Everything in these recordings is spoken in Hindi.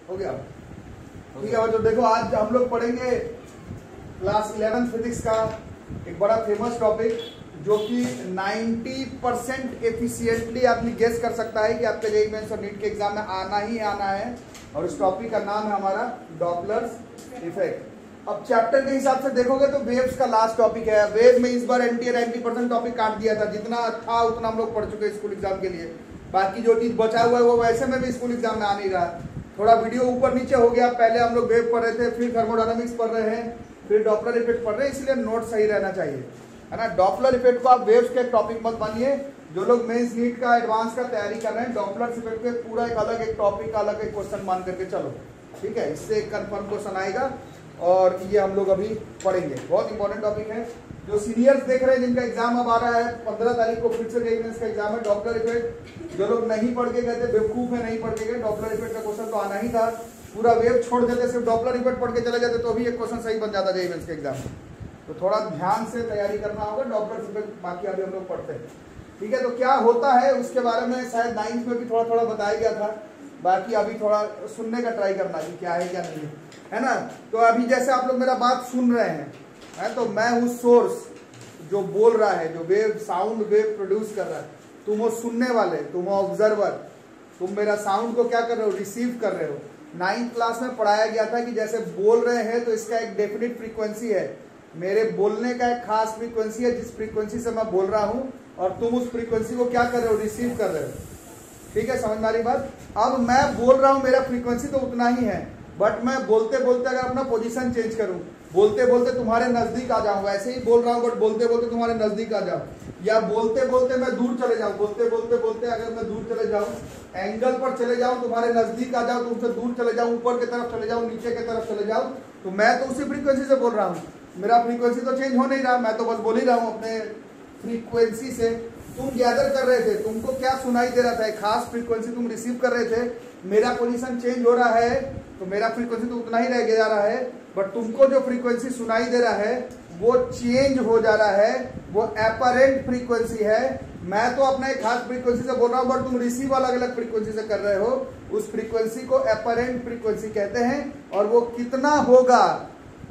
हो गया? ठीक है बच्चों, देखो आज हम लोग पढ़ेंगे क्लास 11 फिजिक्स का एक बड़ा फेमस टॉपिक जो कि 90% एफिशिएंटली आदमी गेस कर सकता है कि आपके जेईई मेंस और नीट के एग्जाम में आना ही आना है। और उस टॉपिक का नाम है हमारा डॉपलर्स इफेक्ट। अब चैप्टर के हिसाब से देखोगे तो वेव्स का लास्ट टॉपिक है। वेव में इस बार 90% टॉपिक काट दिया था, जितना था उतना हम लोग पढ़ चुके स्कूल एग्जाम के लिए। बाकी जो चीज बचा हुआ है वो वैसे में भी स्कूल एग्जाम में आ नहीं रहा। थोड़ा वीडियो ऊपर नीचे हो गया, पहले हम लोग वेव पढ़ रहे थे, फिर थर्मोडायनामिक्स पढ़ रहे हैं, फिर डॉपलर इफेक्ट पढ़ रहे हैं, इसलिए नोट सही रहना चाहिए, है ना। डॉपलर इफेक्ट को आप वेव्स के टॉपिक मत मानिए। जो लोग मेंस नीट का एडवांस का तैयारी कर रहे हैं, डॉपलर इफेक्ट पे पूरा एक अलग एक टॉपिक का अलग एक क्वेश्चन मान करके चलो, ठीक है। इससे एक कंफर्म क्वेश्चन आएगा और ये हम लोग अभी पढ़ेंगे। बहुत इंपॉर्टेंट टॉपिक है। जो सीनियर्स देख रहे हैं जिनका एग्जाम अब आ रहा है 15 तारीख को, फिर से जेईई मेंस का एग्जाम है। डॉपलर इफेक्ट जो लोग नहीं पढ़ के गए थे, बेवकूफ है, नहीं पढ़ के गए, डॉपलर इफेक्ट का क्वेश्चन तो आना ही था। पूरा वेव छोड़ देते, सिर्फ डॉपलर इफेक्ट पढ़ के चले जाते तो भी एक क्वेश्चन सही बन जाता जेईई मेंस के एग्जाम में। तो थोड़ा ध्यान से तैयारी करना होगा। डॉपलर इफेक्ट बाकी अभी हम लोग पढ़ते हैं, ठीक है। तो क्या होता है उसके बारे में शायद 9th में भी थोड़ा थोड़ा बताया गया था, बाकी अभी थोड़ा सुनने का ट्राई करना कि क्या है क्या नहीं है ना। तो अभी जैसे आप लोग मेरा बात सुन रहे हैं, तो मैं हूँ सोर्स जो बोल रहा है, जो वेव साउंड वेव प्रोड्यूस कर रहा है। तुम हो सुनने वाले, तुम हो ऑब्जर्वर, तुम मेरा साउंड को क्या कर रहे हो, रिसीव कर रहे हो। 9th क्लास में पढ़ाया गया था कि जैसे बोल रहे हैं तो इसका एक डेफिनेट फ्रीक्वेंसी है, मेरे बोलने का एक खास फ्रीक्वेंसी है जिस फ्रीक्वेंसी से मैं बोल रहा हूं, और तुम उस फ्रीक्वेंसी को क्या कर रहे हो, रिसीव कर रहे हो, ठीक है। समझ में आ रही बात? अब मैं बोल रहा हूं, मेरा फ्रीक्वेंसी तो उतना ही है, बट मैं बोलते बोलते अगर अपना पोजीशन चेंज करूं, बोलते बोलते तुम्हारे नजदीक आ जाऊं, वैसे ही बोल रहा हूं बट बोलते बोलते तुम्हारे नजदीक आ जाऊं, या बोलते बोलते मैं दूर चले जाऊं, बोलते बोलते बोलते अगर मैं दूर चले जाऊं, एंगल पर चले जाऊं, तुम्हारे नजदीक आ जाऊं, तुमसे दूर चले जाऊं, ऊपर की तरफ चले जाऊं, नीचे की तरफ चले जाऊं, तो मैं तो उसी फ्रीक्वेंसी से बोल रहा हूं। मेरा फ्रीक्वेंसी तो चेंज हो नहीं रहा, मैं तो बस बोल ही रहा हूं अपने फ्रीक्वेंसी से। तुम गैदर कर रहे थे, तुमको क्या सुनाई दे रहा था, एक खास फ्रीक्वेंसी तुम रिसीव कर रहे थे। मेरा पोजीशन चेंज हो रहा है तो मेरा फ्रीक्वेंसी तो उतना ही रह जा रहा है, बट तुमको जो फ्रीक्वेंसी सुनाई दे रहा है वो चेंज हो जा रहा है, वो एपरेंट फ्रीक्वेंसी है। मैं तो अपना एक खास फ्रीक्वेंसी से बोल रहा हूं, बट तुम रिसीव अलग अलग फ्रीक्वेंसी से कर रहे हो। उस फ्रीक्वेंसी को एपरेंट फ्रीक्वेंसी कहते हैं। और वो कितना होगा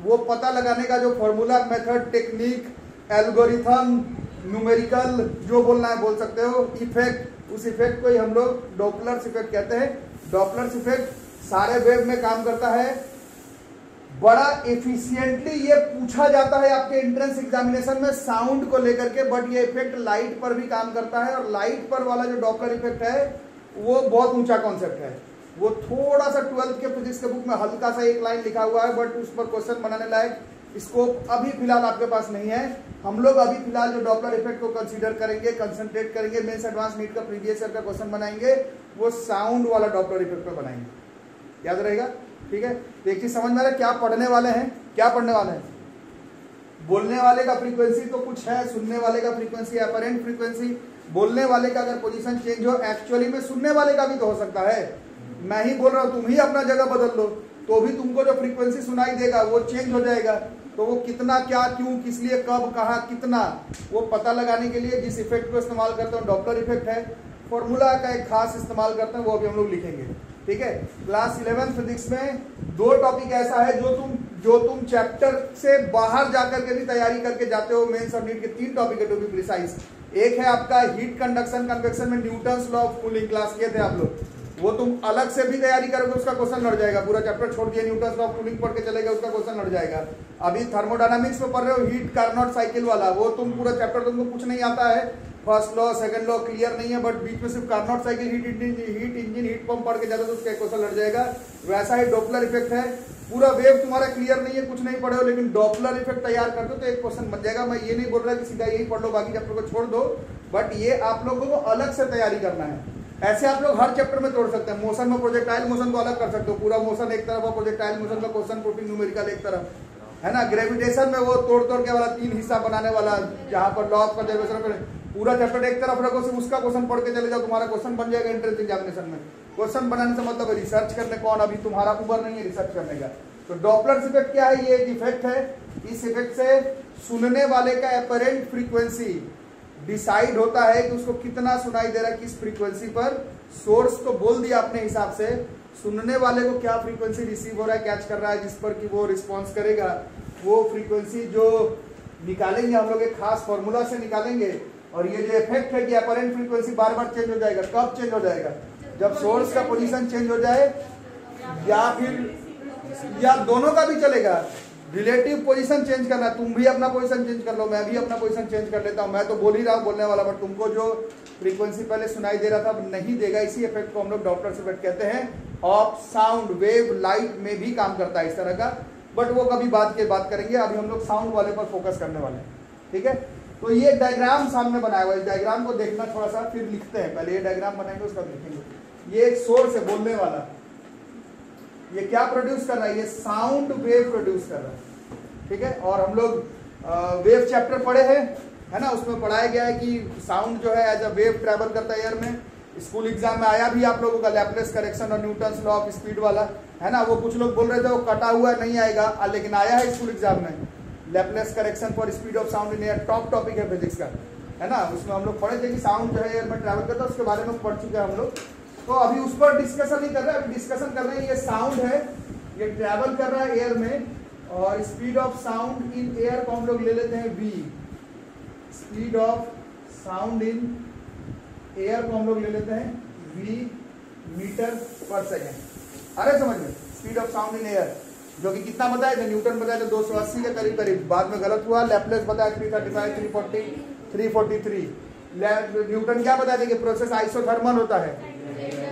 वो पता लगाने का जो formula, method, technique, algorithm, numerical, जो बोलना है बोल सकते हो, इफेक्ट, उस इफेक्ट को ही हम लोग डॉपलर्स इफेक्ट कहते हैं। डॉपलर्स इफेक्ट सारे वेव में काम करता है। बड़ा एफिशिएंटली ये पूछा जाता है आपके एंट्रेंस एग्जामिनेशन में साउंड को लेकर के, बट ये इफेक्ट लाइट पर भी काम करता है। और लाइट पर वाला जो डॉपलर इफेक्ट है वो बहुत ऊंचा कॉन्सेप्ट है। वो थोड़ा सा 12th के फिजिक्स के बुक में हल्का सा एक लाइन लिखा हुआ है, बट उस पर क्वेश्चन बनाने लायक स्कोप अभी फिलहाल आपके पास नहीं है। हम लोग अभी फिलहाल जो डॉपलर इफेक्ट को कंसीडर करेंगे, कंसंट्रेट करेंगे, मेंस एडवांस नीट का प्रीवियस ईयर का क्वेश्चन बनाएंगे, वो साउंड वाला डॉपलर इफेक्ट पे बनाएंगे। याद रहेगा, ठीक है। तो एक चीज समझ में आ रहा है, क्या पढ़ने वाले हैं, क्या पढ़ने वाले हैं। बोलने वाले का फ्रीक्वेंसी तो कुछ है, सुनने वाले का फ्रीक्वेंसी एपरेंट फ्रीक्वेंसी। बोलने वाले का अगर पोजीशन चेंज हो, एक्चुअली में सुनने वाले का भी तो हो सकता है। मैं ही बोल रहा हूं, तुम ही अपना जगह बदल लो तो भी तुमको जो फ्रीक्वेंसी सुनाई देगा वो चेंज हो जाएगा। तो वो कितना, क्या, क्यों, किस लिए, कब, कहां, कितना, वो पता लगाने के लिए जिस इफेक्ट को इस्तेमाल करते हैं डॉपलर इफेक्ट है। फॉर्मूला का एक खास इस्तेमाल करते हैं, वो अभी हम लोग लिखेंगे, ठीक है। क्लास 11 फिजिक्स में दो टॉपिक ऐसा है जो तुम चैप्टर से बाहर जाकर के भी तैयारी करके जाते हो। मेंस और नीट के 3 टॉपिक है टू बी प्रिसाइज। एक है आपका हीट कंडक्शन कन्वेक्शन में Newton's law of cooling, class किए थे आप लोग, वो तुम अलग से भी तैयारी करोगे, उसका क्वेश्चन लड़ जाएगा। पूरा चैप्टर छोड़ दिया, न्यूटन्स लॉ ऑफ कूलिंग पढ़ के चलेगा, उसका क्वेश्चन लड़ जाएगा। अभी थर्मोडायनामिक्स में पढ़ रहे हो हीट कार्नोट साइकिल वाला, वो तुम पूरा चैप्टर तुमको कुछ नहीं आता है, first law second law clear नहीं है, बट बीच में सिर्फ Carnot cycle, heat engine, heat pump पढ़ के जाते तो उसका क्वेश्चन लड़ जाएगा। वैसा ही डॉपलर इफेक्ट है। पूरा वेव तुम्हारा क्लियर नहीं है, कुछ नहीं पढ़े हो, लेकिन डॉपलर इफेक्ट तैयार कर दो तो एक क्वेश्चन बन जाएगा। मैं ये नहीं बोल रहा कि सीधा यही पढ़ लो, बाकी चैप्टर को छोड़ दो, बट ये आप लोगों को अलग से तैयारी करना है। ऐसे आप लोग हर चैप्टर में तोड़ सकते हैं। मोशन में प्रोजेक्टाइल मोशन को अलग कर सकते हो, पूरा मोशन एक तरफ और प्रोजेक्टाइल मोशन का क्वेश्चन प्रूफिंग न्यूमेरिकल एक तरफ, है ना। ग्रेविटेशन में वो तोड़ तोड़ के वाला 3 हिस्सा बनाने वाला, जहां पर लॉ ऑफ कंजर्वेशन, पूरा चैप्टर एक तरफ रखो, सिर्फ उसका क्वेश्चन पढ़ के चले जाओ, तुम्हारा क्वेश्चन बन जाएगा एंट्रेंस एग्जामिनेशन में। क्वेश्चन बनाने से मतलब रिसर्च करने कौन, अभी तुम्हारा उम्र नहीं है रिसर्च करने का। तो डॉपलर इफेक्ट क्या है, ये एक इफेक्ट है। इस इफेक्ट से सुनने वाले का एपरेंट फ्रीक्वेंसी डिसाइड होता है कि उसको कितना सुनाई दे रहा है, किस फ्रीक्वेंसी पर। सोर्स तो बोल दिया अपने हिसाब से, सुनने वाले को क्या फ्रीक्वेंसी रिसीव हो रहा है, कैच कर रहा है, जिस पर कि वो रिस्पॉन्स करेगा, वो फ्रीक्वेंसी जो निकालेंगे हम लोग एक खास फॉर्मूला से निकालेंगे। और ये जो इफेक्ट है कि अपरेंट फ्रीक्वेंसी बार बार चेंज हो जाएगा, कब चेंज हो जाएगा, जब सोर्स का पोजीशन चेंज हो जाए, या फिर या दोनों का भी चलेगा। रिलेटिव पोजीशन चेंज करना, तुम भी अपना पोजीशन चेंज कर लो, मैं भी अपना पोजीशन चेंज कर लेता हूं। मैं तो बोल ही रहा हूं बोलने वाला, बट तुमको जो फ्रीक्वेंसी पहले सुनाई दे रहा था अब नहीं देगा। इसी इफेक्ट को हम लोग डॉपलर इफेक्ट कहते हैं। ऑफ साउंड वेव लाइट में भी काम करता है इस तरह का, बट वो कभी बाद के बात करेंगे। अभी हम लोग साउंड वाले पर फोकस करने वाले हैं, ठीक है। तो ये डायग्राम सामने बनाया हुआ है, इस डायग्राम को देखना थोड़ा सा, फिर लिखते हैं। पहले ये डायग्राम बनाएंगे उसका लिखेंगे। ये एक सोर्स है बोलने वाला, ये क्या प्रोड्यूस कर रहा है, ये साउंड वेव प्रोड्यूस कर रहा है, ठीक है। और हम लोग वेव चैप्टर पढ़े हैं, है ना, उसमें पढ़ाया गया है कि साउंड जो है एज अ वेव ट्रैवल करता है एयर में। स्कूल एग्जाम में आया भी आप लोगों का लैपलेस करेक्शन और न्यूटन्स लॉ ऑफ स्पीड वाला, है ना। वो कुछ लोग बोल रहे थे वो कटा हुआ नहीं आएगा, लेकिन आया है स्कूल एग्जाम में। Laplace correction for speed of sound in air top topic है फिजिक्स का, है ना। उसमें हम लोग पढ़े थे कि साउंड जो है एयर में ट्रैवल करता है, उसके बारे में पढ़ चुके हैं हम लोग। तो अभी उस पर डिस्कशन नहीं कर रहे, अभी डिस्कशन कर रहे हैं ये साउंड है, ये ट्रैवल कर रहा है एयर में, और speed of sound in air को हम लोग ले लेते हैं v। Speed of sound in air को हम लोग ले लेते हैं v मीटर पर सेकेंड। अरे समझ में, speed of sound in air जो कि कितना बताया था, न्यूटन बताया था 280 के करीब करीब, बाद में गलत हुआ। लैपलेस बताया 335, 340, 343। न्यूटन क्या बताया था कि प्रोसेस आइसोथर्मल होता है,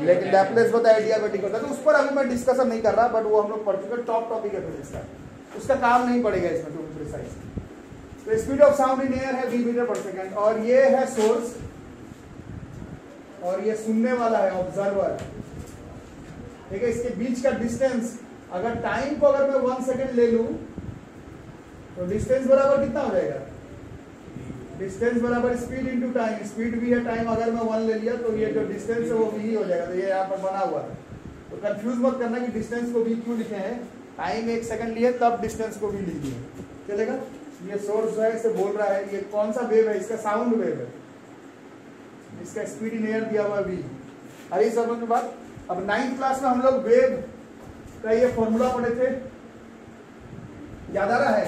लेकिन लैपलेस बताया एडियाबैटिक होता है। तो उस पर अभी मैं डिस्कशन नहीं कर रहा, बट वो हम लोग पढ़ चुके, टॉप टॉपिक है फिजिक्स का, उसका काम नहीं पड़ेगा इसमें टू बी प्रिसाइज। तो speed of sound in air है v मीटर पर सेकेंड, और ये है सोर्स, और ये सुनने वाला है ऑब्जर्वर, ठीक है। इसके बीच का डिस्टेंस, अगर टाइम को अगर मैं 1 सेकेंड ले लूं तो डिस्टेंस बराबर कितना हो जाएगा, डिस्टेंस बराबर स्पीड इंटू टाइम। स्पीड भी है, टाइम अगर मैं 1 ले लिया तो ये जो डिस्टेंस है वो v ही हो जाएगा। तो ये यहाँ पर बना हुआ है, तो कंफ्यूज मत करना कि डिस्टेंस को v क्यों लिखे हैं। टाइम 1 सेकंड लिए तब डिस्टेंस को भी लिख दिए, चलेगा। ये सोर्स जो है इसे बोल रहा है, ये कौन सा वेव है, इसका साउंड वेव है, इसका स्पीड इन एयर दिया हुआ v। अरे समझ में बात। अब 9th क्लास में हम लोग वेव का ये फॉर्मूला पढ़े थे, याद आ रहा है।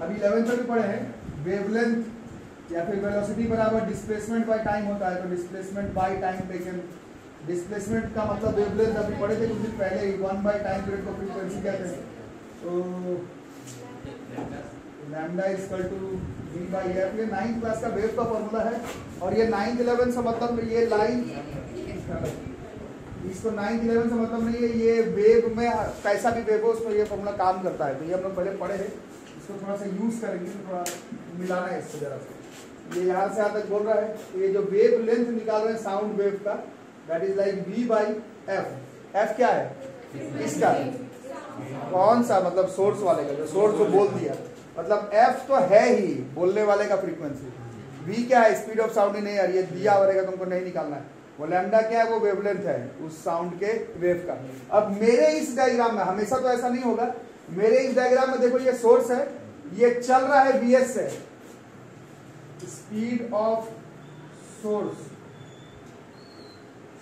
अभी 11th में भी पढ़े हैं। वेवलेंथ या फिर वेलोसिटी बराबर डिस्प्लेसमेंट बाय टाइम होता है, तो displacement by time taken, displacement का मतलब वेवलेंथ अभी पढ़े थे कुछ दिन पहले ही, 1 बाय टाइम पीरियड को फ्रीक्वेंसी कहते हैं। तो lambda is equal to v by f, ये 9th क्लास का वेव का फॉर्मूला है। और ये 9th 11th से मतलब ये लाइन, इसको 9th 11th से मतलब नहीं है, ये वेव में कैसा भी वेव हो उसमें ये फॉर्मूला काम करता है। तो ये हम लोग पहले पढ़े हैं, इसको थोड़ा सा यूज करेंगे, तो थोड़ा मिलाना है इसको जरा से। ये यहाँ से यहाँ तक बोल रहा है, ये जो वेव लेंथ निकाल रहे हैं साउंड वेव का, that is like v by f। f क्या है इसका, कौन सा, मतलब सोर्स वाले का, जो सोर्स को बोल दिया, मतलब f तो है ही बोलने वाले का फ्रीक्वेंसी। v क्या है, speed of sound in air, ये दिया रहेगा तुमको नहीं निकालना है। वो लैम्डा क्या है, वो वेवलेंथ है उस साउंड के वेव का। अब मेरे इस डायग्राम में, हमेशा तो ऐसा नहीं होगा, मेरे इस डायग्राम में देखो ये सोर्स है, ये चल रहा है vs से, स्पीड ऑफ सोर्स,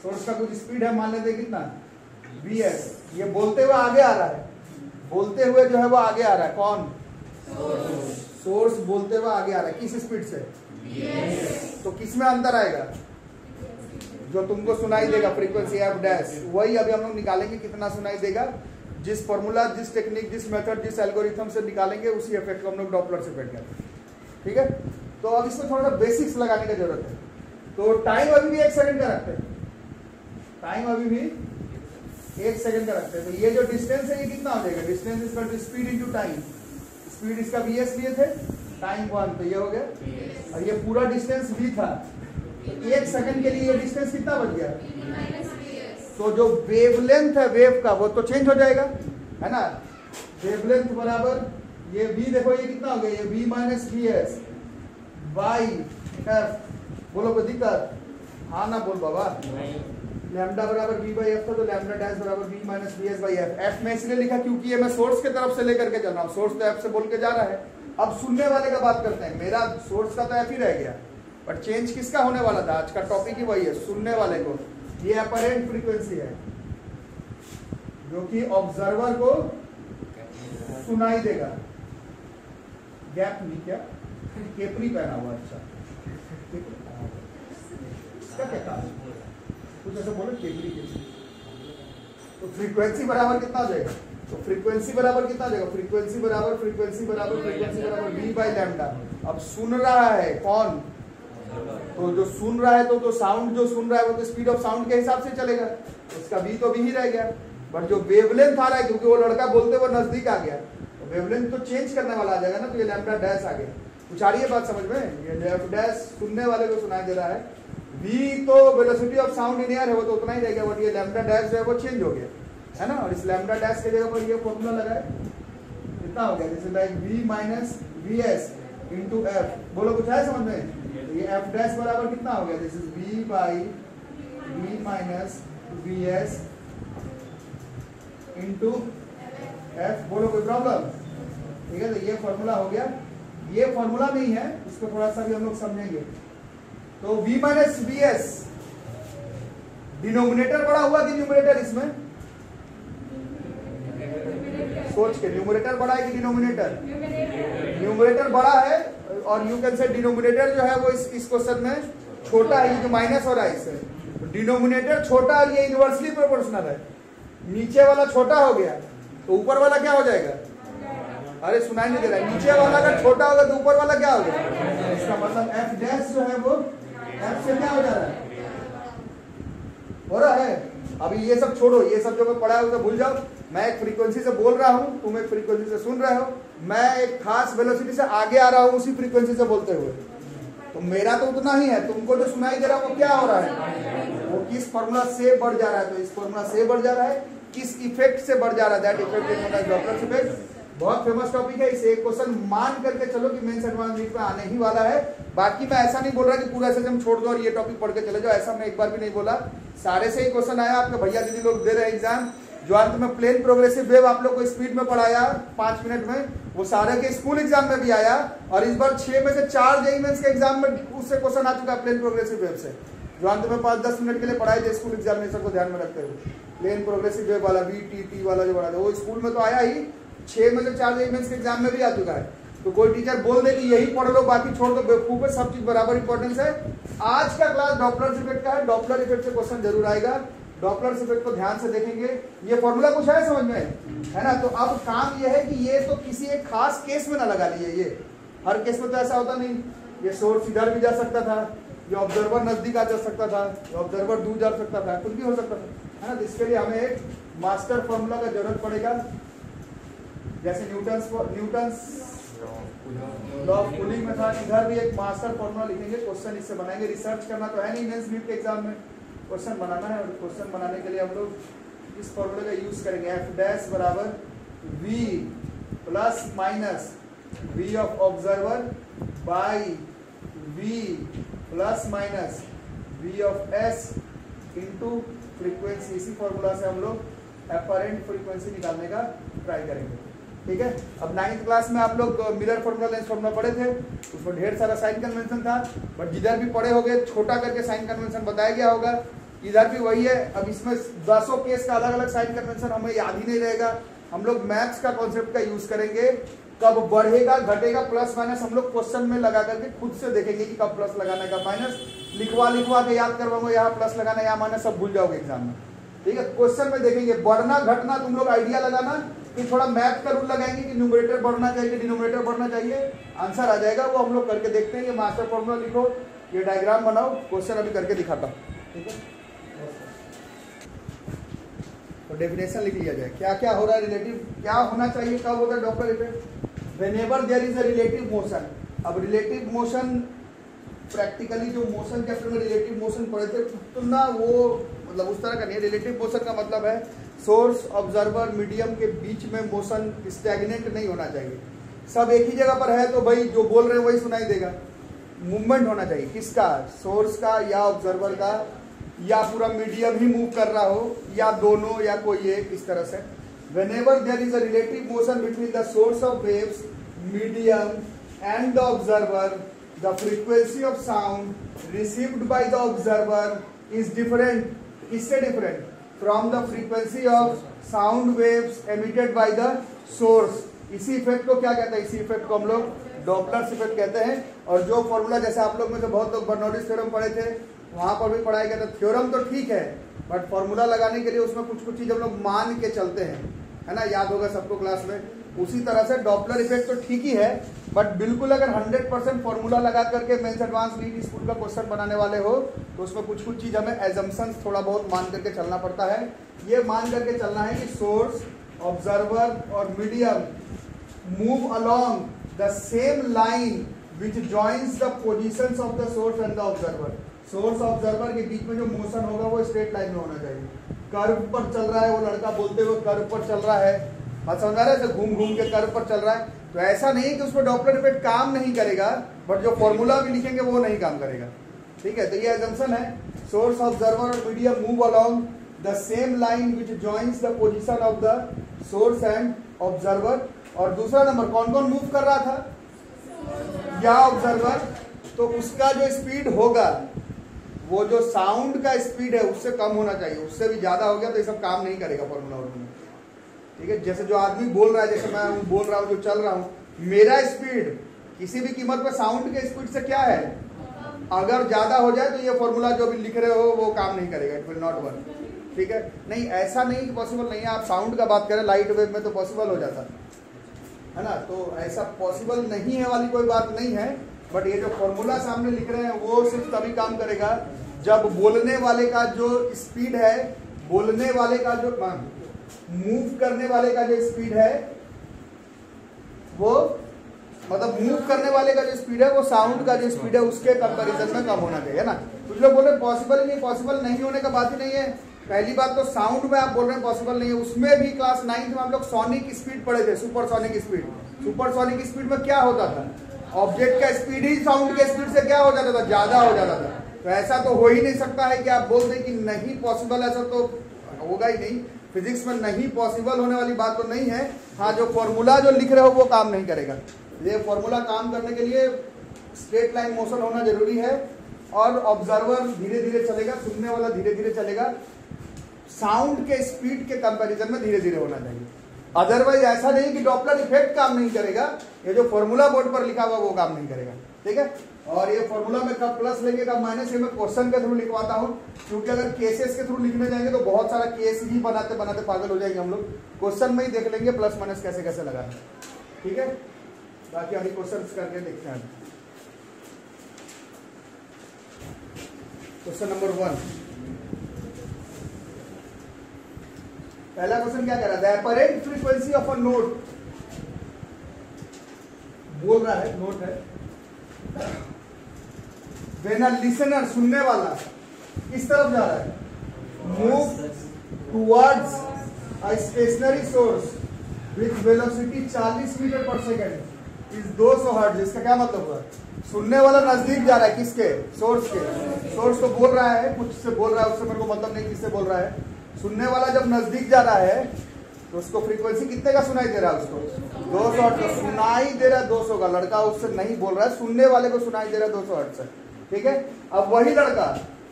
सोर्स का कुछ स्पीड है मान लेते कितना vs, ये बोलते हुए आगे आ रहा है, बोलते हुए जो है वो आगे आ रहा है, कौन, सोर्स बोलते हुए आगे आ रहा है, किस स्पीड से vs। तो किस में अंतर आएगा, जो तुमको सुनाई देगा फ्रीक्वेंसी एफ डैश, वही अभी हम लोग निकालेंगे कितना सुनाई देगा। जिस फॉर्मूला, जिस टेक्निक, जिस मेथड, जिस एल्गोरिथम से निकालेंगे उसी इफेक्ट को हम लोग डॉपलर से इफेक्ट करते हैं, ठीक है। तो अब इसमें थोड़ा सा बेसिक्स लगाने की जरूरत है। तो टाइम अभी भी 1 सेकंड का रखते हैं, टाइम अभी भी 1 सेकंड का रखते हैं। तो ये जो डिस्टेंस है ये कितना हो जाएगा, distance is equal to speed into time. Speed इसका vs लिए थे, टाइम 1, तो ये हो गया, और ये पूरा डिस्टेंस v था, तो 1 सेकंड के लिए ये डिस्टेंस कितना बच गया, तो जो वेवलेंथ है वेव का वो तो चेंज हो जाएगा, है ना। वेवलेंथ बराबर ये v, देखो ये कितना हो गया, ये v minus vs by f। बोलो कोई दिक्कत, हाँ ना बोल बाबा। लैम्डा बराबर v बाई f था, तो लैम्डा डैश बराबर v minus vs by f। f में इसलिए लिखा क्योंकि ये मैं सोर्स की तरफ से लेकर के चल रहा हूँ, सोर्स तो f से बोल के जा रहा है। अब सुनने वाले का बात करते हैं, मेरा सोर्स का तो f ही रह गया, बट चेंज किसका होने वाला था, आज का टॉपिक ही वही है, सुनने वाले को। ये अपरेंट फ्रीक्वेंसी है, जो कि ऑब्जर्वर को सुनाई देगा। गैप नहीं, क्या केपरी पहना हुआ, अच्छा इसका क्या काम, कुछ ऐसा बोलो केपरी के। तो फ्रीक्वेंसी बराबर कितना हो जाएगा, तो फ्रीक्वेंसी बराबर कितना हो जाएगा, फ्रीक्वेंसी बराबर फ्रीक्वेंसी बराबर फ्रीक्वेंसी बराबर v बाई लैम्डा। अब सुन रहा है कौन, तो जो सुन रहा है तो साउंड जो सुन रहा है वो तो स्पीड ऑफ साउंड के हिसाब से चलेगा, उसका v तो v ही रह गया। बट जो वेवलेंथ आ रहा है, क्योंकि वो लड़का बोलते हुए नजदीक आ गया, तो वेवलेंथ तो चेंज करने वाला आ जाएगा ना, तो ये लैम्डा डैश आ गया। कुछ आ रही है बात समझ में, ये एफ डैश सुनने वाले को सुनाई दे रहा है, v तो velocity of sound in air है वो तो उतना ही रह गया, बट ये लैम्डा डैश जो है वो चेंज हो गया है ना। और इस लैम्डा डैश के जगह पर ये फॉर्मूला लगाए, कितना हो गया, जैसे like v minus V S into F. बोलो कुछ है समझ में, ये एफ डैश बराबर कितना हो गया, this is v by v minus V S into F. बोलो कोई प्रॉब्लम, ठीक है। तो ये फॉर्मूला हो गया, ये फॉर्मूला नहीं है, इसको थोड़ा सा भी हम लोग समझेंगे। तो v minus V S, denominator बड़ा हुआ कि न्यूमरेटर, इसमें सोच के, न्यूमरेटर बड़ा है कि डिनोमिनेटर, न्यूमरेटर बड़ा है, और यू कैन से डिनोमिनेटर जो है वो इस क्वेश्चन में छोटा है, ये जो माइनस हो रहा है इससे, डिनोमिनेटर छोटा और ये इनवर्सली प्रोपोर्शनल है। नीचे वाला छोटा हो गया तो ऊपर वाला क्या हो जाएगा, अरे सुनाई नहीं दे रहा है, नीचे वाला अगर छोटा होगा तो ऊपर वाला क्या हो गया, इसका मतलब एफ डैश जो है वो एफ से क्या हो जा रहा है, हो रहा है। अभी ये सब छोड़ो, ये सब जो मैं पढ़ा है उसे भूल जाओ। मैं एक फ्रीक्वेंसी से बोल रहा हूँ, तुम एक फ्रीक्वेंसी से सुन रहे हो, मैं एक खास वेलोसिटी से आगे आ रहा हूँ उसी फ्रीक्वेंसी से बोलते हुए, तो मेरा तो उतना ही है, तुमको जो सुनाई दे रहा है वो क्या हो रहा है, वो किस फॉर्मूला से बढ़ जा रहा है, तो इस फॉर्मूला से बढ़ जा रहा है, किस इफेक्ट से बढ़ जा रहा है, that effect is known as Doppler effect. बहुत फेमस टॉपिक है, इसे एक क्वेश्चन मान करके चलो कि मेंस एडवांस नीट में आने ही वाला है। बाकी मैं ऐसा नहीं बोल रहा कि पूरा सेशन छोड़ दो और ये टॉपिक पढ़ के चले जाओ, ऐसा मैं एक बार भी नहीं बोला। सारे से ही क्वेश्चन आया, आपके भैया दीदी लोग दे रहे हैं एग्जाम, जो अंत में प्लेन प्रोग्रेसिव वेव आप लोग को स्पीड में पढ़ाया 5 मिनट में, वो सारे के स्कूल एग्जाम में भी आया, और इस बार 6 में से 4 जेईई मेंस के एग्जाम में उससे क्वेश्चन आ चुका है प्लेन प्रोग्रेसिव वेव से, जो अंत में 5-10 मिनट के लिए पढ़ाए थे स्कूल एग्जामिनेशन को ध्यान में रखते हुए। प्लेन प्रोग्रेसिव वेव वाला VTT वाला जो पढ़ा था वो स्कूल में तो आया ही, 6 में से 4 जेईई मेंस के एग्जाम में भी आ चुका है। तो कोई टीचर बोल दे कि यही पढ़ लो बाकी छोड़ दो, बेवकूफ है, सब चीज बराबर इंपॉर्टेंस है। आज का क्लास डॉपलर इफेक्ट का है, डॉपलर इफेक्ट से क्वेश्चन जरूर आएगा, डॉपलर इफेक्ट को ध्यान से देखेंगे। ये फॉर्मूला कुछ है समझ में, है ना। तो अब काम ये है कि ये तो किसी एक खास केस में ना लगा लिए, ये हर केस में तो ऐसा होता नहीं, ये सोर्स इधर भी जा सकता था, ये ऑब्जर्वर नजदीक आ जा सकता था, ये ऑब्जर्वर दूर जा सकता था, कुछ भी हो सकता था, है ना। इसके लिए हमें एक मास्टर फॉर्मूला का जरूरत पड़ेगा, जैसे न्यूटन्स लॉ ऑफ कूलिंग में था, इधर भी एक मास्टर फॉर्मूला लिखेंगे, क्वेश्चन इससे बनाएंगे। रिसर्च करना तो है नहीं मेंस नीट के एग्जाम में, क्वेश्चन बनाना है, और क्वेश्चन बनाने के लिए हम लोग इस फॉर्मूले का यूज करेंगे, एफ डैश बराबर v plus minus v of observer by v plus minus v of s into frequency. इसी फॉर्मूला से हम लोग अपरेंट फ्रीक्वेंसी निकालने का ट्राई करेंगे, ठीक है। अब 9th क्लास में आप लोग मिलर फॉर्मूला, लेंस फॉर्मूला पढ़े थे, उसमें ढेर सारा साइन कन्वेंशन था, बट जिधर भी पढ़े होगे छोटा करके साइन कन्वेंशन बताया गया होगा, इधर भी वही है। अब इसमें 10 केस का अलग अलग साइन कन्वेंशन हमें याद ही नहीं रहेगा, हम लोग मैथ्स का कॉन्सेप्ट का यूज करेंगे, कब बढ़ेगा घटेगा प्लस माइनस हम लोग क्वेश्चन में लगा करके खुद से देखेंगे कि कब प्लस लगाना है कब माइनस, लिखवा के याद करवाऊंगा, यहाँ प्लस लगाना यहाँ माइनस, सब भूल जाओगे एग्जाम में, ठीक है। क्वेश्चन में देखेंगे बढ़ना घटना, तुम लोग आइडिया लगाना, फिर थोड़ा मैथ का रूल लगाएंगे कि न्यूमरेटर बढ़ना चाहिए डिनोमिनेटर बढ़ना चाहिए, आंसर आ जाएगा, वो हम लोग करके देखते हैं। ये मास्टर फॉर्मूला लिखो, ये डायग्राम बनाओ, क्वेश्चन अभी करके दिखाता हूँ, ठीक है। तो डेफिनेशन लिख लिया जाए, क्या क्या हो रहा है, रिलेटिव क्या होना चाहिए, कब होता है Doppler effect, whenever there is a relative motion. अब रिलेटिव मोशन प्रैक्टिकली जो मोशन चैप्टर में रिलेटिव मोशन पढ़े थे उतना वो मतलब उस तरह का नहीं है। रिलेटिव मोशन का मतलब है सोर्स ऑब्जर्वर मीडियम के बीच में मोशन स्टैग्नेंट नहीं होना चाहिए, सब एक ही जगह पर है तो भाई जो बोल रहे हैं वही सुनाई देगा, मूवमेंट होना चाहिए, किसका, सोर्स का या ऑब्जर्वर का, या पूरा मीडियम ही मूव कर रहा हो, या दोनों, या कोई एक, इस तरह से। whenever there is a relative motion between the source of waves, medium and the observer, the frequency of sound received by the observer is different। इससे different, from the frequency of sound waves emitted by the source. इसी इफेक्ट को क्या कहते हैं? इसी इफेक्ट को हम लोग डॉपलर इफेक्ट कहते हैं। और जो फॉर्मूला, जैसे आप लोग में से बहुत लोग बर्नौलीज थ्योरम पढ़े थे, वहां पर भी पढ़ाया गया था। थ्योरम तो ठीक है, बट फॉर्मूला लगाने के लिए उसमें कुछ कुछ चीज हम लोग मान के चलते हैं, है ना, याद होगा सबको क्लास में। उसी तरह से डॉपलर इफेक्ट तो ठीक ही है, बट बिल्कुल अगर 100% फॉर्मूला लगा करके मेंस एडवांस नीट स्कूल का क्वेश्चन बनाने वाले हो तो उसमें कुछ कुछ चीज हमें एजम्पशंस थोड़ा बहुत मान करके चलना पड़ता है। ये मान करके चलना है कि सोर्स, ऑब्जर्वर और medium move along the same line which joins the positions of the source and the observer. Source observer के बीच में जो मोशन होगा वो स्ट्रेट लाइन में होना चाहिए। कर्व पर चल रहा है वो लड़का, बोलते हुए कर्व पर चल रहा है, बात समझ आ रहा है, घूम घूम के कर्व पर चल रहा है, तो ऐसा नहीं कि उसमें डॉपलर इफेक्ट काम नहीं करेगा, बट जो फॉर्मूला भी लिखेंगे वो नहीं काम करेगा। ठीक है, तो ये एजम्पशन है। सोर्स, ऑब्जर्वर और medium move along the same line which joins the position of the source and observer. और दूसरा नंबर, कौन कौन मूव कर रहा था? या ऑब्जर्वर, तो उसका जो स्पीड होगा वो जो साउंड का स्पीड है उससे कम होना चाहिए। उससे भी ज्यादा हो गया तो ये सब काम नहीं करेगा फॉर्मूला वॉर्मूला। ठीक है, जैसे जो आदमी बोल रहा है, जैसे मैं बोल रहा हूँ, जो चल रहा हूँ, मेरा स्पीड किसी भी कीमत पर साउंड के स्पीड से क्या है, अगर ज्यादा हो जाए तो ये फॉर्मूला जो भी लिख रहे हो वो काम नहीं करेगा, इट विल नॉट वर्क। ठीक है, नहीं ऐसा नहीं, पॉसिबल नहीं है। आप साउंड का बात करें, लाइट वेव में तो पॉसिबल हो जाता है ना, तो ऐसा पॉसिबल नहीं है वाली कोई बात नहीं है। बट ये जो फॉर्मूला सामने लिख रहे हैं वो सिर्फ तभी काम करेगा जब बोलने वाले का जो स्पीड है, बोलने वाले का जो मूव करने वाले का जो स्पीड है वो, मतलब मूव करने वाले का जो स्पीड है वो साउंड का जो स्पीड है उसके कंपैरिजन में कम होना चाहिए, है ना। कुछ लोग बोल रहे पॉसिबल ही नहीं, पॉसिबल नहीं होने का बात ही नहीं है। पहली बात तो साउंड में आप बोल रहे हैं पॉसिबल नहीं है, उसमें भी क्लास 9th में हम लोग सोनिक स्पीड पढ़े थे, सुपरसोनिक स्पीड। सुपरसोनिक स्पीड में क्या होता था? ऑब्जेक्ट का स्पीड ही साउंड के स्पीड से क्या हो जाता था? ज्यादा हो जाता था। तो ऐसा तो हो ही नहीं सकता है कि आप बोल दें कि नहीं पॉसिबल, ऐसा तो होगा ही नहीं। फिजिक्स में नहीं पॉसिबल होने वाली बात तो नहीं है। हाँ, जो फॉर्मूला जो लिख रहे हो वो काम नहीं करेगा। ये फॉर्मूला काम करने के लिए स्ट्रेट लाइन मोशन होना जरूरी है, और ऑब्जर्वर धीरे धीरे चलेगा, सुनने वाला धीरे धीरे चलेगा, साउंड के स्पीड के कंपैरिजन में धीरे धीरे होना चाहिए। अदरवाइज ऐसा नहीं कि डॉपलर इफेक्ट काम नहीं करेगा, ये जो फॉर्मूला बोर्ड पर लिखा हुआ वो काम नहीं करेगा। ठीक है, और ये फॉर्मूला में कब प्लस लेंगे कब माइनस, ये मैं क्वेश्चन के थ्रू लिखवाता हूँ, क्योंकि अगर केसेस के थ्रू लिखने जाएंगे तो बहुत सारा केस ही बनाते बनाते पागल हो जाएंगे हम लोग। क्वेश्चन में ही देख लेंगे प्लस माइनस कैसे कैसे लगाना। ठीक है, बाकी अभी क्वेश्चन करके देखते हैं। क्वेश्चन नंबर 1, पहला क्वेश्चन क्या कह रहा है? The apparent frequency of a note, बोल रहा है, नोट है, व्हेन अ लिसनर, सुनने वाला, किस तरफ जा रहा है? Move towards a stationary source with velocity 40 metre पर सेकेंड इज 200 हर्ट्ज। इसका क्या मतलब हुआ? सुनने वाला नजदीक जा रहा है, किसके? सोर्स के। सोर्स तो बोल रहा है, कुछ से बोल रहा है, उससे मेरे को मतलब नहीं किससे बोल रहा है। सुनने वाला जब नजदीक जा रहा है तो उसको फ्रीक्वेंसी कितने का सुनाई दे रहा है? उसको 200 हर्ट्ज का सुनाई दे रहा है। 200 का लड़का उससे नहीं बोल रहा है, सुनने वाले को सुनाई दे रहा है 200 हर्ट्ज से। ठीक है, अब वही लड़का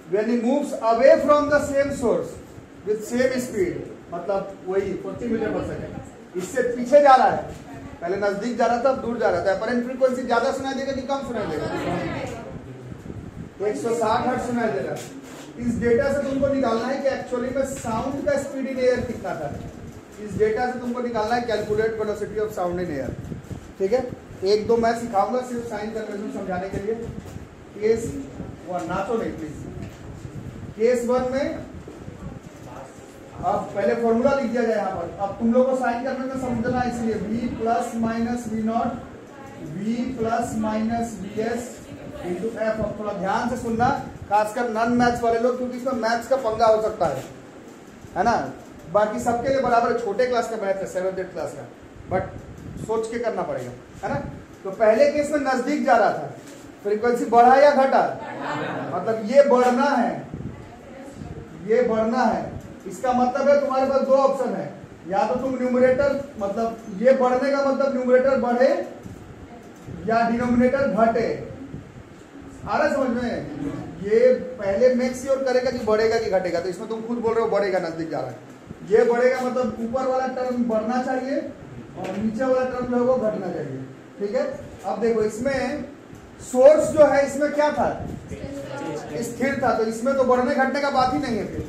when he moves away from the same source with same speed, मतलब वही 40 मीटर पर सेकेंड, इससे पीछे जा रहा है, पहले नजदीक जा रहा था अब दूर जा रहा था, अपरेंट फ्रीक्वेंसी ज्यादा सुनाई देगा कि कम सुनाई देगा? 160 हर्ट्ज सुनाई देगा। इस डेटा से तुमको निकालना है कि एक्चुअली में साउंड का स्पीड इन एयर कितना था। इस डेटा से तुमको निकालना है calculate velocity of sound in air. ठीक है, एक दो मैं सिखाऊंगा सिर्फ साइन कन्वेंशन समझाने के लिए। केस 1, नाचो नहीं प्लीज। केस 1 में अब पहले फॉर्मूला लिख दिया जाए यहाँ पर। अब तुम लोग को साइन करने में समझना है, इसलिए v plus minus V naught, v plus minus V S into F. अब थोड़ा ध्यान से सुनना, खासकर नॉन मैथ्स वाले लोग, क्योंकि इसमें मैथ्स का पंगा हो सकता है ना। बाकी सबके लिए बराबर, छोटे क्लास का मैथ है, 7th 8th क्लास का, बट सोच के करना पड़ेगा, है ना। तो पहले केस में नजदीक जा रहा था, फ्रीक्वेंसी बढ़ा या घटा? मतलब ये बढ़ना है, ये बढ़ना है। इसका मतलब है तुम्हारे पास दो ऑप्शन है, या तो तुम न्यूमरेटर, मतलब ये बढ़ने का मतलब न्यूमरेटर बढ़े या डिनोमिनेटर घटे। आ रहा समझ में? ये पहले मेक श्योर करेगा कि बढ़ेगा कि घटेगा, तो इसमें तुम खुद बोल रहे हो बढ़ेगा, नजदीक जा रहा है। ये बढ़ेगा मतलब ऊपर वाला टर्म बढ़ना चाहिए और नीचे वाला टर्म जो है वो घटना चाहिए। ठीक है, अब देखो इसमें सोर्स जो है इसमें क्या था, स्थिर था, तो इसमें तो बढ़ने घटने का बात ही नहीं है। फिर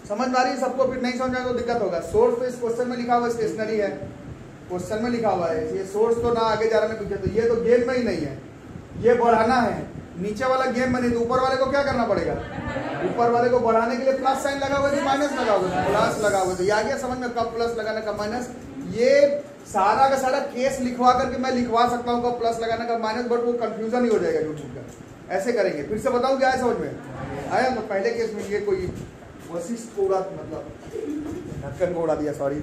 समझ में आ रही है सबको? फिर नहीं समझ में तो दिक्कत होगा। सोर्स तो इस क्वेश्चन में लिखा हुआ स्टेशनरी है, क्वेश्चन में लिखा हुआ है, ये सोर्स तो ना आगे जा रहा है पीछे, तो ये तो गेम में ही नहीं है, ये बढ़ाना है। नीचे वाला गेम में नहीं, तो ऊपर वाले को क्या करना पड़ेगा? ऊपर वाले को बढ़ाने के लिए प्लस साइन लगा हुआ है, माइनस लगा हुआ है, प्लस लगा हुआ है। तो ये आ गया समझ में, कब प्लस लगाना कब माइनस। ये सारा का सारा केस लिखवा करके मैं लिखवा सकता हूँ कब प्लस लगाना कब माइनस, बट वो कंफ्यूजन ही हो जाएगा यूट्यूब का। ऐसे करेंगे, फिर से बताऊँ क्या है समझ में आया? तो पहले केस में ये कोई वशिष्ठ को उड़ा, मतलब ढक्कन को उड़ा दिया, सॉरी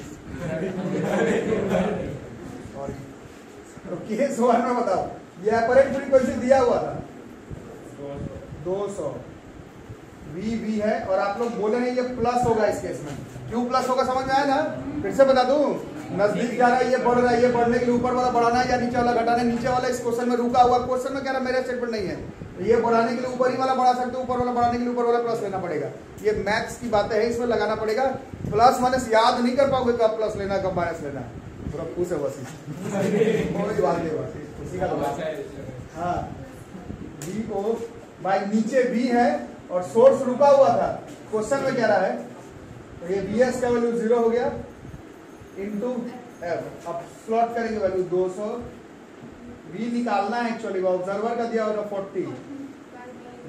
तो केस वन में बताओ, ये अपरेंट फ्रीक्वेंसी दिया हुआ था 200 वी है, और आप लोग बोले हैं ये प्लस होगा इस केस में। क्यों प्लस होगा समझ में आया ना? फिर से बता दूं, नजदीक जा रहा है, ये बढ़ रहा है, ये बढ़ने के लिए ऊपर वाला बढ़ाना है या नीचे वाला घटाना है? नीचे वाला इस क्वेश्चन में रुका हुआ, क्वेश्चन में कह रहा मेरा स्टेटमेंट नहीं है, ये बढ़ाने के लिए ऊपर ही वाला बढ़ा सकते हो, ऊपर वाला बढ़ाने के लिए ऊपर वाला प्लस लेना पड़ेगा। ये मैथ्स की बातें हैं, इसमें लगाना पड़ेगा। प्लस माइनस याद नहीं कर पाओगे कब प्लस लेना कब माइनस लेना, पूरा खुश है बस कोई बात नहीं, बस उसी का तो हाँ। वी ओ बाई नीचे वी है और सोर्स रुका हुआ था, क्वेश्चन में कह रहा है, तो ये वी एस का वैल्यू 0 हो गया इंटू एफ। अब प्लॉट करेंगे वैल्यू 200, वी निकालना है एक्चुअली, ऑब्जर्वर का दिया होगा 40,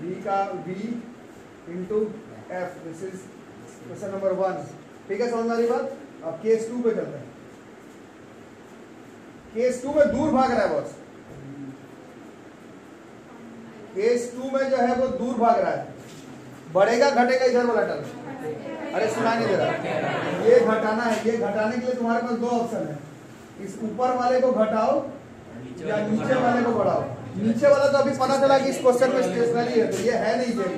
वी का V into F, this is question number 1। ठीक है, समझ में आ रही बात? अब केस 2 पे चलते हैं। केस 2 में दूर भाग रहा है बॉस, केस 2 में जो है वो दूर भाग रहा है, बढ़ेगा घटेगा इधर वाला टर्म, अरे सुनाई नहीं दे रहा, ये घटाना है। ये घटाने के लिए तुम्हारे पास दो ऑप्शन है, इस ऊपर वाले को घटाओ या नीचे वाले को बढ़ाओ। नीचे वाला तो अभी पता चला कि इस क्वेश्चन में स्टेशनरी है, तो ये है नहीं जेब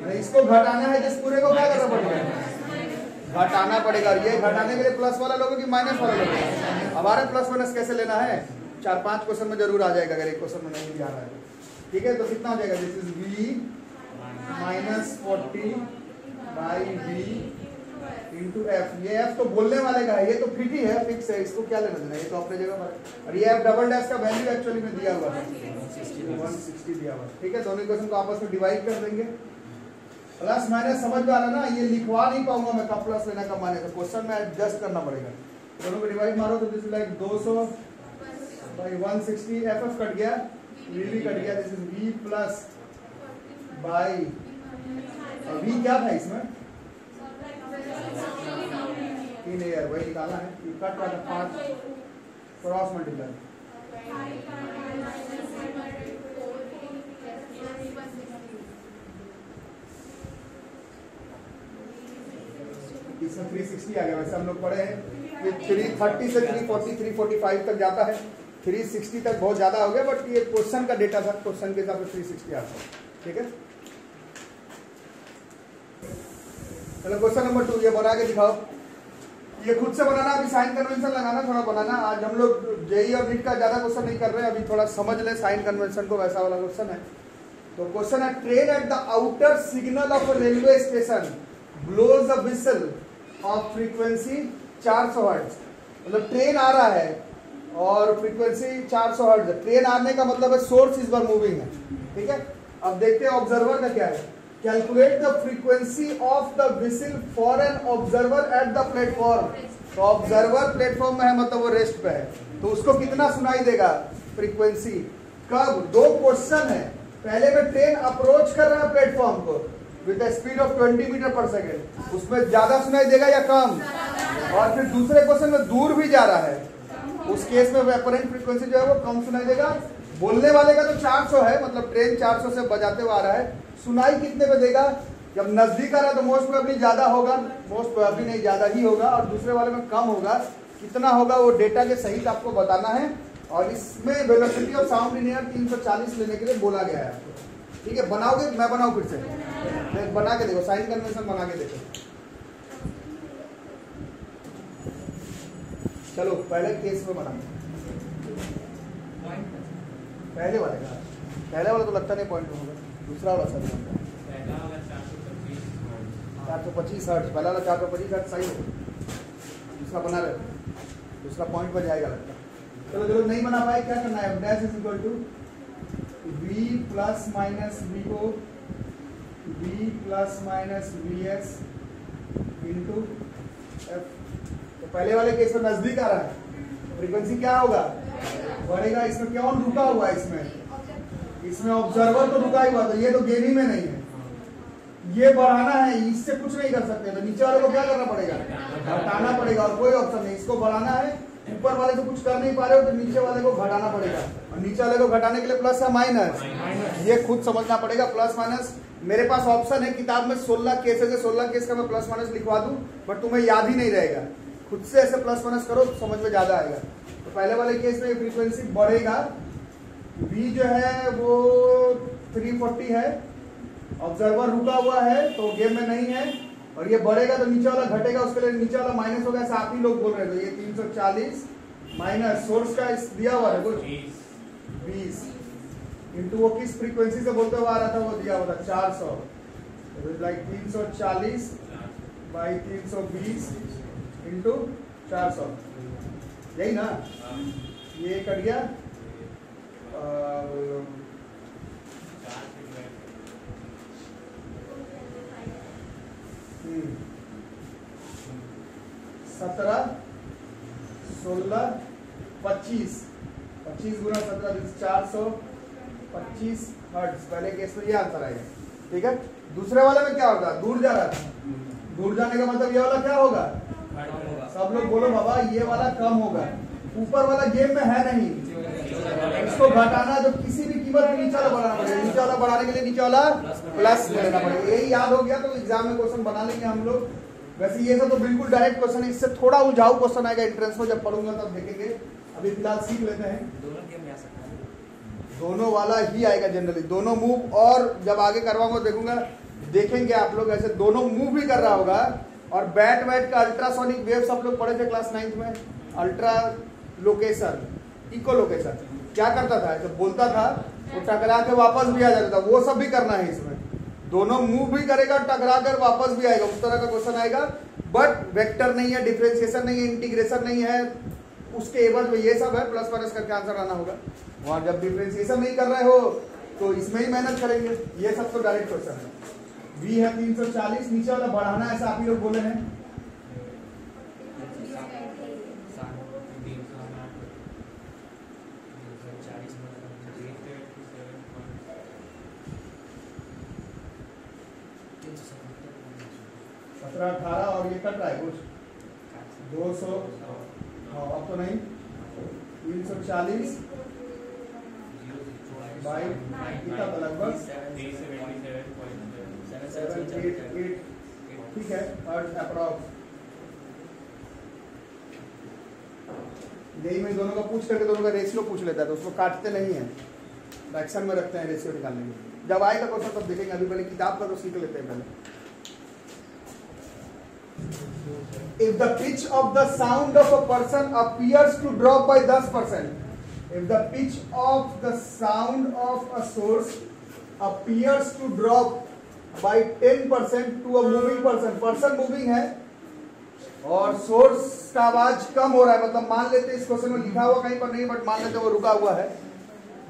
में, इसको घटाना है, जिस पूरे को क्या करना पड़ेगा? घटाना पड़ेगा। और ये घटाने के लिए प्लस वाला लोगे कि माइनस वाला लोगे? हमारे प्लस माइनस कैसे लेना है, 4-5 क्वेश्चन में जरूर आ जाएगा, अगर एक क्वेश्चन में नहीं भी आ रहा है। ठीक है, तो कितना हो जाएगा? This is V minus 40 by V into F. ये एफ तो बोलने वाले का है, ये तो फिट ही है, फिक्स है, इसको क्या लेना देना, ये तो अपने जगह पर। और ये एफ डबल डैश का वैल्यू एक्चुअली में दिया हुआ था 160 दिया हुआ। ठीक है, दोनों क्वेश्चन को आपस में डिवाइड कर देंगे। प्लस माइनस समझ में आ रहा ना? ये लिखवा नहीं पाऊंगा मैं कब प्लस लेना कब माइनस, क्वेश्चन में एडजस्ट करना पड़ेगा। दोनों को डिवाइड मारो तो this is like 200 by 160, F F cut गया, वी कट गया, this is V plus by V क्या था इसमें? इन एयर, वही निकालना है, कट रहा था 5 क्रॉस मल्टीप्लाई, इसमें 360 आ गया। वैसे हम लोग पढ़े हैं ये 330 से 340 345 तक जाता है, 360 तक बहुत ज्यादा हो गया, बट ये क्वेश्चन का डेटा था, क्वेश्चन के हिसाब से 360 आता है। ठीक है, चलो क्वेश्चन नंबर 2, ये बना के दिखाओ। ये खुद से बनाना, अभी साइन कन्वेंशन लगाना, थोड़ा बनाना। आज हम लोग जेई और नीट का ज्यादा क्वेश्चन नहीं कर रहे हैं, अभी थोड़ा समझ ले साइन कन्वेंशन को, वैसा वाला क्वेश्चन है। तो क्वेश्चन है, train at the outer signal of a railway station blows the whistle of frequency 400 hertz. मतलब ट्रेन आ रहा है और फ्रीक्वेंसी 400 हर्ट्ज है। ट्रेन आने का मतलब है सोर्स इज वर मूविंग है। ठीक है, अब देखते हैं ऑब्जर्वर का क्या है। Calculate the frequency of the whistle for an observer at the platform. तो ऑब्जर्वर प्लेटफॉर्म में है, मतलब वो रेस्ट पे है, तो उसको कितना सुनाई देगा फ्रीक्वेंसी, कब? दो क्वेश्चन है, पहले में ट्रेन अप्रोच कर रहा है प्लेटफॉर्म को with the speed of 20 metre पर सेकेंड, उसमें ज्यादा सुनाई देगा या कम? और फिर दूसरे क्वेश्चन में दूर भी जा रहा है, उस केस में अपरेंट फ्रीक्वेंसी जो है वो कम सुनाई देगा। बोलने वाले का तो 400 है, मतलब ट्रेन 400 से बजाते हुए आ रहा है, सुनाई कितने पे देगा? जब नजदीक आ रहा है तो मोस्ट प्रोबेबली ज्यादा होगा, मोस्ट प्रोबेबली नहीं ज्यादा ही होगा, और दूसरे वाले में कम होगा। कितना होगा वो डेटा के सहित आपको बताना है। और इसमें velocity of sound in air 340 लेने के लिए बोला गया है आपको। ठीक है, बनाओगे? मैं बनाऊं फिर से? बना के देखो, साइन कन्वेंशन बना के देखो। चलो पहले केस में बनाओ, पहले वाले का पहले वाला तो लगता नहीं पॉइंट होगा, दूसरा वाला सही होगा। 425 हर्ट्ज, पहला वाला 425 हर्ट्ज सही है, दूसरा बना रहे, दूसरा पॉइंट पर जाएगा लगता है। चलो जो नहीं बना पाए क्या करना है, dash is equal to v plus minus vo v plus minus vs into f। तो पहले वाले केस में नजदीक आ रहा है, फ्रीक्वेंसी क्या होगा, बढ़ेगा। इसमें कौन रुका हुआ है, इसमें ऑब्जर्वर तो रुका ही हुआ, तो ये तो गेन ही में नहीं है, ये बढ़ाना है, इससे कुछ नहीं कर सकते, तो नीचे वाले को क्या करना पड़ेगा, घटाना पड़ेगा, और कोई ऑप्शन नहीं। इसको बढ़ाना है, ऊपर वाले से कुछ कर नहीं पा रहे हो तो नीचे वाले को घटाना पड़ेगा, और नीचे वाले को घटाने के लिए प्लस या माइनस, ये खुद समझना पड़ेगा। प्लस माइनस मेरे पास ऑप्शन है, किताब में 16 केसेस है, 16 केस का मैं प्लस माइनस लिखवा दूं, बट तुम्हें याद ही नहीं रहेगा, खुद से ऐसे प्लस माइनस करो तो समझ में ज्यादा आएगा। तो पहले वाले केस में फ्रीक्वेंसी बढ़ेगा, v जो है वो 340 है, ऑब्जर्वर रुका हुआ है तो गेम में नहीं है, और ये बढ़ेगा तो नीचे वाला घटेगा, उसके लिए नीचे वाला माइनस होगा, ऐसा आप ही लोग बोल रहे थे। ये 340 माइनस सोर्स का दिया हुआ है कुछ 20 इंटू वो किस फ्रीक्वेंसी से बोलते हुआ आ रहा था, वो दिया हुआ था 400, लाइक 340 बाई 320 इंटू 400, यही ना, ये कट गया 17 16 25 25 गुना 17 425 हर्ट्ज। पहले केस में ये आंसर आएगा, ठीक है। दूसरे वाले में क्या होगा, दूर जा रहा था, दूर जाने का मतलब ये वाला क्या होगा, सब लोग बोलो बाबा, ये वाला कम होगा, ऊपर वाला गेम में है नहीं, इसको घटाना तो किसी भी कीमत में नीचे वाला बढ़ाना पड़ेगा, नीचे वाला बढ़ाने के लिए नीचे वाला प्लस लेना पड़ेगा। यही याद हो गया तो एग्जाम में क्वेश्चन बना लेंगे हम लोग। वैसे ये सब तो बिल्कुल डायरेक्ट क्वेश्चन है, इससे थोड़ा उलझाऊ क्वेश्चन आएगा एंट्रेंस में, जब पढ़ूंगा तब देखेंगे। अभी फिलहाल सीख लेते हैं, दोनों वाला ही आएगा जनरली, दोनों मूव, और जब आगे करवाऊंगा देखूंगा, देखेंगे आप लोग ऐसे दोनों मूव भी कर रहा होगा। और बैट वैट का अल्ट्रासोनिक वेव सब लोग पढ़े थे क्लास 9th में, अल्ट्रा लोकेशन, इको लोकेशन क्या करता था, जब बोलता था वो टकरा के वापस भी आ जाता था, वो सब भी करना है इसमें, दोनों मूव भी करेगा, टकरा कर वापस भी आएगा, उस तरह का क्वेश्चन आएगा। बट वेक्टर नहीं है, डिफरेंशिएशन नहीं है, इंटीग्रेशन नहीं है, उसके एवज में ये सब है, प्लस माइनस करके आंसर आना होगा। वहां जब डिफरेंशिएशन नहीं कर रहे हो तो इसमें ही मेहनत करेंगे, ये सब तो डायरेक्ट क्वेश्चन है। v है 340, नीचे वाला बढ़ाना है, ऐसा आप ही लोग बोले हैं, सत्रह 18 और ये कट रहा है कुछ 200, अब तो नहीं, 340 बाई कितना था, लगभग 788, ठीक है, अप्रॉक्स। यही में दोनों का पूछ करके दोनों का रेशियो पूछ लेता है, तो उसको काटते नहीं है, फ्रैक्शन में रखते हैं रेशियो निकालने में। जब आएगा क्वेश्चन तब देखेंगे, अभी पहले किताब का तो सीख लेते हैं पहले। If the pitch of the sound of a person appears to drop by 10%, if the pitch of the sound of a source appears to drop by 10% to a moving person, person moving है और सोर्स का आवाज कम हो रहा है, मतलब मान लेते हैं इस क्वेश्चन में लिखा हुआ कहीं पर नहीं, बट मान लेते वो रुका हुआ है,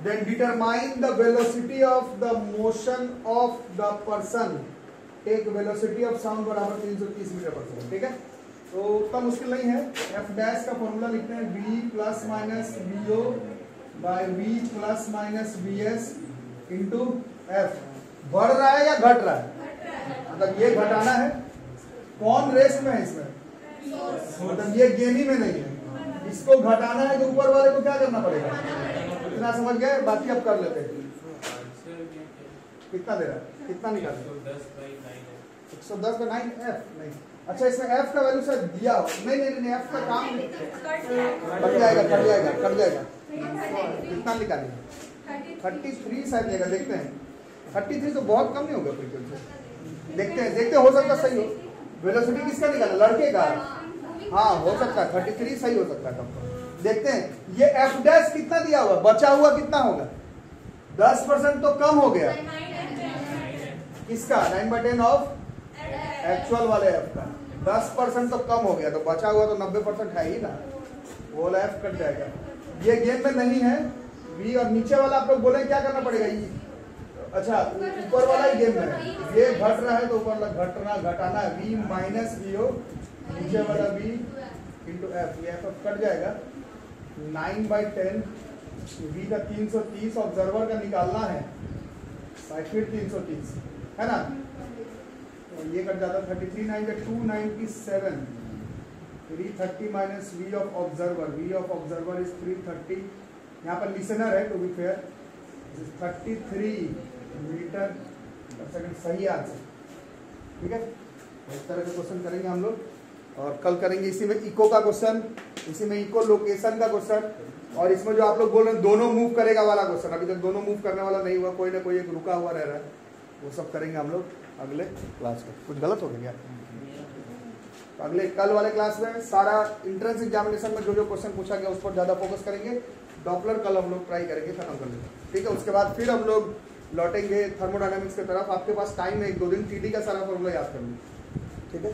then determine the velocity of the motion of the person, एक वेलोसिटी ऑफ साउंड बराबर 330 मीटर पर सेकंड, ठीक है। तो उतना मुश्किल नहीं है, एफ डैश का फॉर्मूला लिखते हैं, v plus minus vo by v plus minus vs into F. बढ़ रहा है या घट रहा है, मतलब ये घटाना है, कौन रेस में है इसमें, मतलब ये गेम ही में नहीं है, इसको घटाना है तो ऊपर वाले को क्या करना पड़ेगा, इतना समझ गए, बाकी अब कर लेते हैं। कितना दे रहा है, कितना निकाल 110 का 9 एफ नहीं, अच्छा इसमें एफ का वैल्यू सर दिया हो, नहीं एफ का काम कट जाएगा कितना निकालेंगे, 33 शायद देगा, देखते हैं 33 तो बहुत कम नहीं होगा फ्रीक्वेंसी, देखते हैं हो सकता सही हो। वेलोसिटी किसका निकाला, लड़के का, हाँ हो सकता है 33 सही हो सकता है, तब देखते हैं। ये एफ डैश कितना दिया हुआ, बचा हुआ कितना होगा, 10% तो कम हो गया किसका 9/10 ऑफ एक्चुअल वाले एफ का 10% तो कम हो गया, तो बचा हुआ तो 90% है ही ना, वो वाला एफ कट जाएगा। ये गेम में नहीं है वी, और नीचे वाला आप लोग बोले क्या करना पड़ेगा ये, अच्छा ऊपर वाला ही गेम में ये घट रहा है तो ऊपर वाला घटाना है, वी माइनस वी हो, नीचे वाला वी इंटू एफ, ये एफ कट जाएगा। 9/10 वी का 330 ऑब्जर्वर का निकालना है, फिर 330 है ना, तो ये कट जाता 33 9 297, 330 minus V of observer, V of observer is 330, यहाँ पर लिसनर है टू बी फेयर 33 मीटर पर सेकंड, सही आंसर। ठीक है, इस तरह के क्वेश्चन करेंगे हम लोग, और कल करेंगे इसी में इको का क्वेश्चन, इसी में इको लोकेशन का क्वेश्चन, और इसमें जो आप लोग बोल रहे हैं दोनों मूव करेगा वाला क्वेश्चन, अभी तक दोनों मूव करने वाला नहीं हुआ, कोई ना कोई एक रुका हुआ रह रहा है, वो सब करेंगे हम लोग अगले क्लास में। कुछ गलत हो गया तो अगले कल वाले क्लास में सारा इंट्रेंस एग्जामिनेशन में जो जो क्वेश्चन पूछा गया उस पर ज़्यादा फोकस करेंगे, डॉपलर कल हम लोग ट्राई करेंगे खत्म कर लेंगे। ठीक है, उसके बाद फिर हम लोग लौटेंगे थर्मोडायनामिक्स की तरफ, आपके पास टाइम है 1-2 दिन, टीडी का सारा फॉर्मूला याद कर लीजिए। ठीक है।